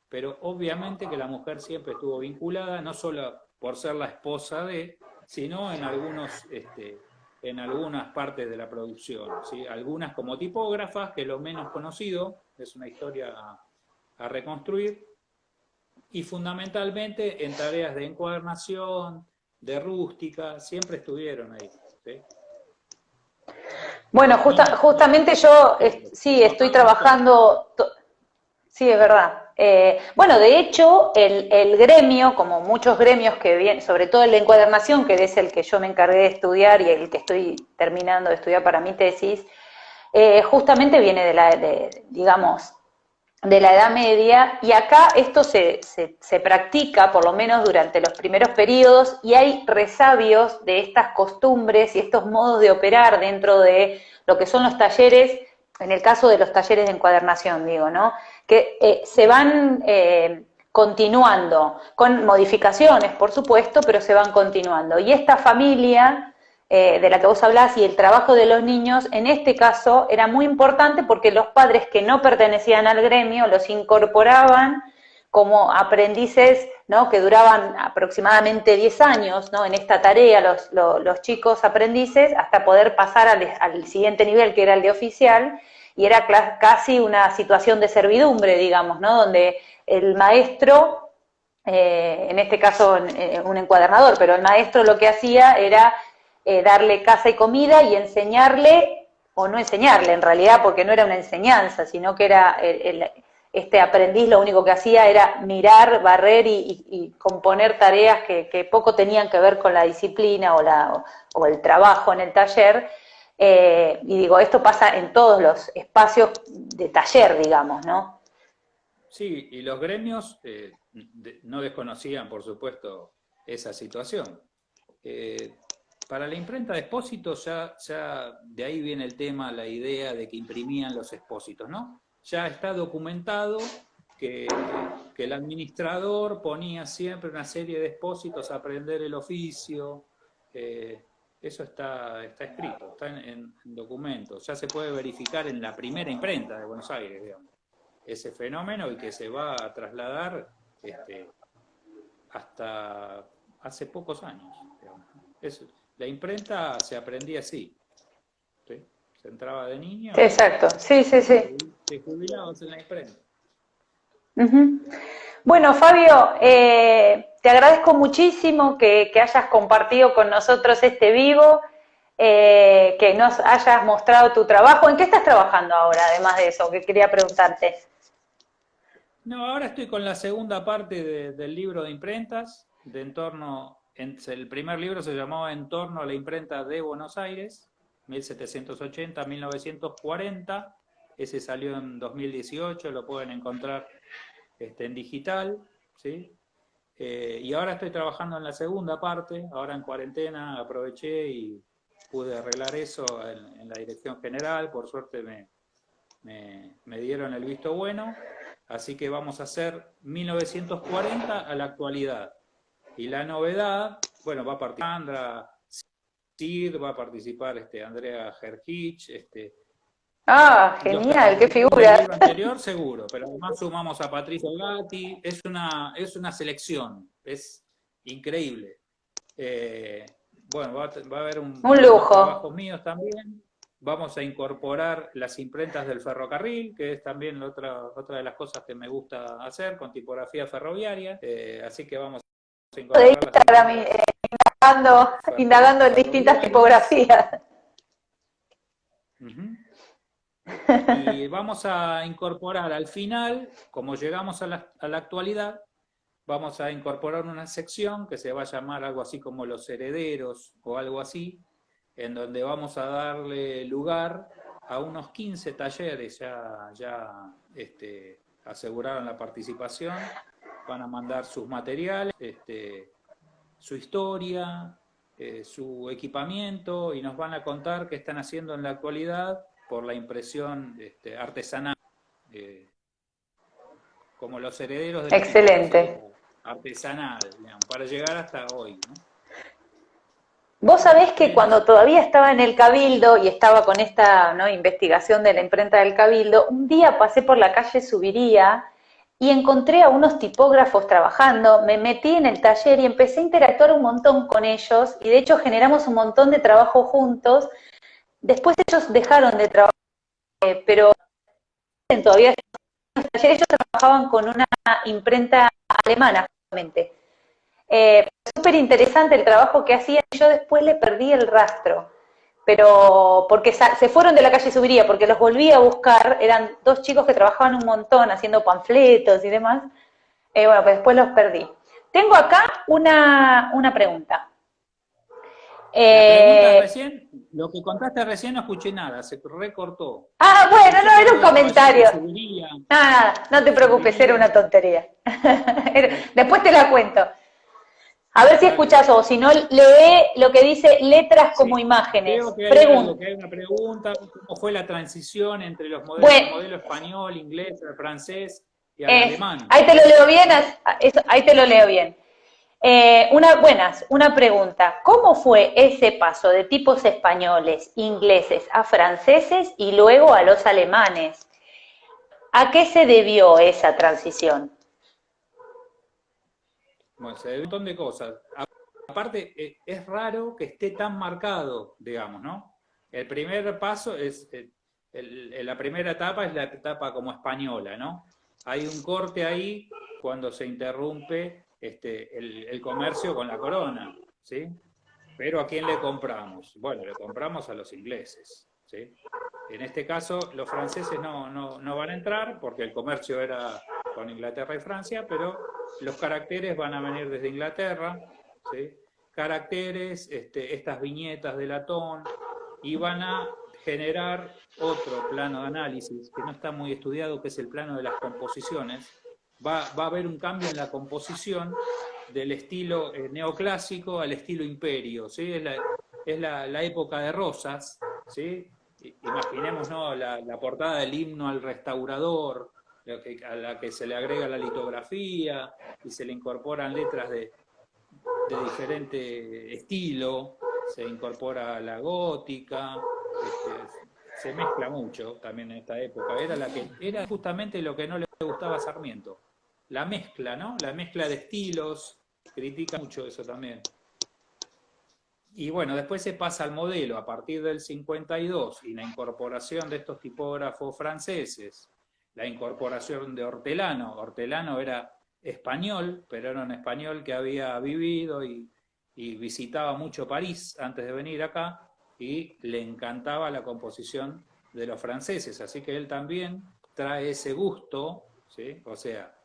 Pero obviamente que la mujer siempre estuvo vinculada, no solo por ser la esposa de, sino en algunas partes de la producción, ¿sí? Algunas como tipógrafas, que es lo menos conocido, es una historia a reconstruir, y fundamentalmente en tareas de encuadernación, de rústica, siempre estuvieron ahí, ¿sí? Bueno, justamente yo estoy trabajando, sí, es verdad. Bueno, de hecho, el gremio, como muchos gremios que vienen, sobre todo el de encuadernación, que es el que yo me encargué de estudiar y el que estoy terminando de estudiar para mi tesis, justamente viene digamos, de la Edad Media, y acá esto se practica, por lo menos durante los primeros periodos, y hay resabios de estas costumbres y estos modos de operar dentro de lo que son los talleres, en el caso de los talleres de encuadernación, digo, ¿no? Que se van continuando, con modificaciones, por supuesto, pero se van continuando. Y esta familia de la que vos hablás y el trabajo de los niños, en este caso era muy importante porque los padres que no pertenecían al gremio los incorporaban como aprendices, ¿no? Que duraban aproximadamente 10 años, ¿no? En esta tarea los chicos aprendices hasta poder pasar al siguiente nivel, que era el de oficial, y era casi una situación de servidumbre, digamos, ¿no? Donde el maestro en este caso un encuadernador, pero el maestro lo que hacía era darle casa y comida y enseñarle, o no enseñarle en realidad, porque no era una enseñanza, sino que era este aprendiz lo único que hacía era mirar, barrer y componer tareas que poco tenían que ver con la disciplina o el trabajo en el taller. Y digo, esto pasa en todos los espacios de taller, digamos, ¿no? Sí, y los gremios no desconocían, por supuesto, esa situación. Para la imprenta de expósitos ya de ahí viene el tema, la idea de que imprimían los expósitos, ¿no? Ya está documentado que el administrador ponía siempre una serie de expósitos a aprender el oficio. Eso está escrito, está en documentos. Ya se puede verificar en la primera imprenta de Buenos Aires, digamos, ese fenómeno, y que se va a trasladar hasta hace pocos años, digamos. La imprenta se aprendía así, ¿sí? Se entraba de niño Exacto, sí, sí, sí. te jubilabas en la imprenta. Uh-huh. Bueno, Fabio, te agradezco muchísimo que hayas compartido con nosotros este vivo, que nos hayas mostrado tu trabajo. ¿En qué estás trabajando ahora, además de eso, que quería preguntarte? No, ahora estoy con la segunda parte del libro de imprentas, el primer libro se llamaba En torno a la imprenta de Buenos Aires, 1780-1940, ese salió en 2018, lo pueden encontrar en digital, ¿sí? Y ahora estoy trabajando en la segunda parte, ahora en cuarentena aproveché y pude arreglar eso en la dirección general, por suerte me dieron el visto bueno, así que vamos a hacer 1940 a la actualidad. Y la novedad, bueno, va a participar Sandra Cid, va a participar Andrea Gerhich, Ah, los genial, qué del figura. libro anterior seguro, pero además sumamos a Patricia Gatti, es una selección, es increíble. Bueno, va a haber Un algunos lujo. trabajos míos también. Vamos a incorporar las imprentas del ferrocarril, que es también otra de las cosas que me gusta hacer, con tipografía ferroviaria. Así que vamos a De incorporar las Instagram, imprentas indagando en distintas ferroviarias. tipografías. Uh-huh. Y vamos a incorporar al final, como llegamos a la actualidad, vamos a incorporar una sección que se va a llamar algo así como Los Herederos o algo así, en donde vamos a darle lugar a unos 15 talleres, ya aseguraron la participación, van a mandar sus materiales, su historia, su equipamiento, y nos van a contar qué están haciendo en la actualidad por la impresión artesanal, como los herederos de la Excelente. tipografía artesanal, digamos, para llegar hasta hoy, ¿no? Vos sabés que Bueno, cuando todavía estaba en el Cabildo y estaba con esta, ¿no?, investigación de la imprenta del Cabildo, un día pasé por la calle Subiría y encontré a unos tipógrafos trabajando, me metí en el taller y empecé a interactuar un montón con ellos, y de hecho generamos un montón de trabajo juntos. Después ellos dejaron de trabajar, pero todavía en el taller ellos trabajaban con una imprenta alemana, justamente. Súper interesante el trabajo que hacían, yo después le perdí el rastro, pero porque se fueron de la calle Subiría, porque los volví a buscar, eran dos chicos que trabajaban un montón haciendo panfletos y demás. Bueno, pues después los perdí. Tengo acá una pregunta. la pregunta recién, lo que contaste recién no escuché nada, se recortó. Bueno, Escuché no, que era un había caballeros comentario. que subirían, Nada, no te que preocupes, era una subirían. tontería. Después te la cuento. A ver si Dale. escuchás, o si no, lee lo que dice letras como Sí, imágenes. veo que hay algo, Pregunta. que hay una pregunta, ¿cómo fue la transición entre los modelos, el Bueno, modelo español, inglés, el francés y al alemán? ahí te lo leo bien, ahí te lo leo bien. Una pregunta. ¿Cómo fue ese paso de tipos españoles, ingleses a franceses y luego a los alemanes? ¿A qué se debió esa transición? Bueno, se debe un montón de cosas. Aparte, es raro que esté tan marcado, digamos, ¿no? El primer paso es, la primera etapa es la etapa como española, ¿no? Hay un corte ahí cuando se interrumpe el comercio con la corona, ¿sí? Pero ¿a quién le compramos? Bueno, le compramos a los ingleses, ¿sí? En este caso, los franceses no van a entrar porque el comercio era con Inglaterra y Francia, pero los caracteres van a venir desde Inglaterra, ¿sí? Caracteres, estas viñetas de latón, y van a generar otro plano de análisis que no está muy estudiado, que es el plano de las composiciones. Va a haber un cambio en la composición del estilo neoclásico al estilo imperio, ¿sí? Es la época de Rosas, ¿sí? Imaginemos, ¿no?, la portada del himno al restaurador, a la que se le agrega la litografía y se le incorporan letras de diferente estilo, se incorpora la gótica, se mezcla mucho también en esta época. Era justamente lo que no le gustaba a Sarmiento, la mezcla, ¿no? La mezcla de estilos, critica mucho eso también. Y bueno, después se pasa al modelo a partir del 52 y la incorporación de estos tipógrafos franceses, la incorporación de Hortelano. Hortelano era español, pero era un español que había vivido y visitaba mucho París antes de venir acá, y le encantaba la composición de los franceses, así que él también trae ese gusto, ¿sí? O sea,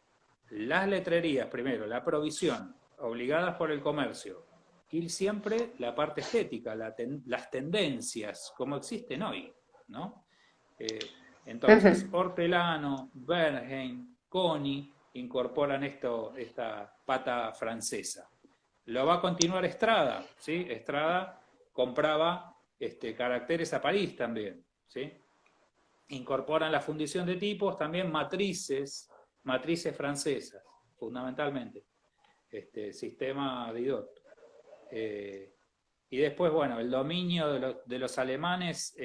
las letrerías primero, la provisión, obligadas por el comercio, y siempre la parte estética, las tendencias, como existen hoy, ¿no? Entonces, Hortelano, Bernheim, Coni incorporan esta pata francesa. Lo va a continuar Estrada, ¿sí? Estrada compraba caracteres a París también, ¿sí? Incorporan la fundición de tipos, también matrices francesas, fundamentalmente. Sistema Didot. Y después, bueno, el dominio de los alemanes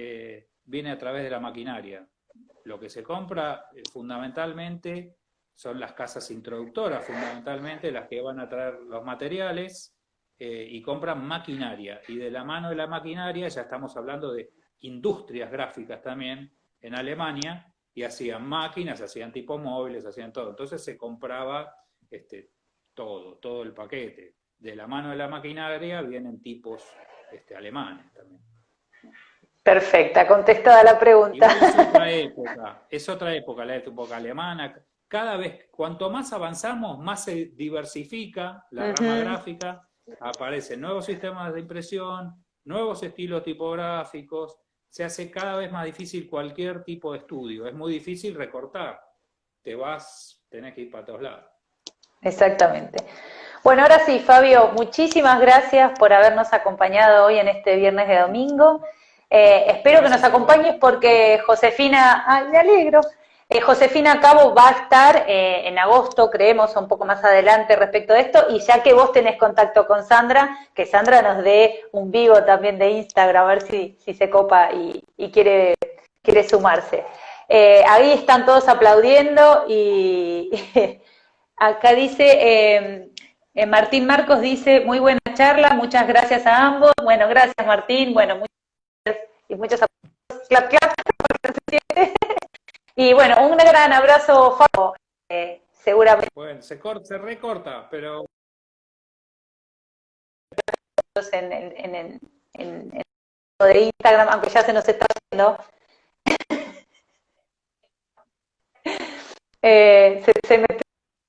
viene a través de la maquinaria. Lo que se compra fundamentalmente son las casas introductoras, fundamentalmente las que van a traer los materiales, y compran maquinaria. Y de la mano de la maquinaria ya estamos hablando de industrias gráficas también en Alemania, y hacían máquinas, hacían tipos móviles, hacían todo. Entonces se compraba todo el paquete. De la mano de la maquinaria vienen tipos alemanes también. Perfecta, contestada la pregunta. Igual es otra época, la época alemana. Cada vez, cuanto más avanzamos, más se diversifica la rama gráfica, aparecen nuevos sistemas de impresión, nuevos estilos tipográficos, se hace cada vez más difícil cualquier tipo de estudio, es muy difícil recortar, tenés que ir para todos lados. Exactamente. Bueno, ahora sí, Fabio, muchísimas gracias por habernos acompañado hoy en este viernes de domingo. Espero que nos acompañes porque Josefina, me alegro, Josefina Cabo va a estar en agosto, creemos, un poco más adelante respecto de esto, y ya que vos tenés contacto con Sandra, que Sandra nos dé un vivo también de Instagram, a ver si se copa y quiere sumarse. Ahí están todos aplaudiendo y acá dice, Martín Marcos dice, muy buena charla, muchas gracias a ambos. Bueno, gracias Martín, bueno, muchos aplausos, clap, clap, y bueno, un gran abrazo, Fabio, seguramente. Bueno, se recorta, pero... En de Instagram, aunque ya se nos está haciendo. Se me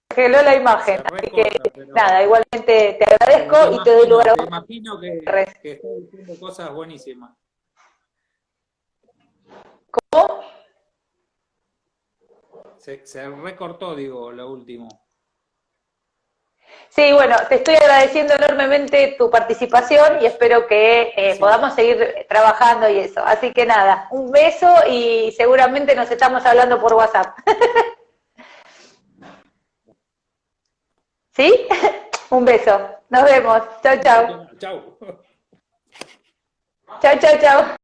congeló la imagen, así que nada, igualmente te agradezco y te doy lugar a vos. Me imagino que estás diciendo cosas buenísimas. ¿Cómo? Se recortó, digo, lo último. Sí, bueno, te estoy agradeciendo enormemente tu participación y espero que podamos seguir trabajando y eso. Así que nada, un beso y seguramente nos estamos hablando por WhatsApp. ¿Sí? Un beso. Nos vemos. Chau, chau. Chau. Chau, chau, chau.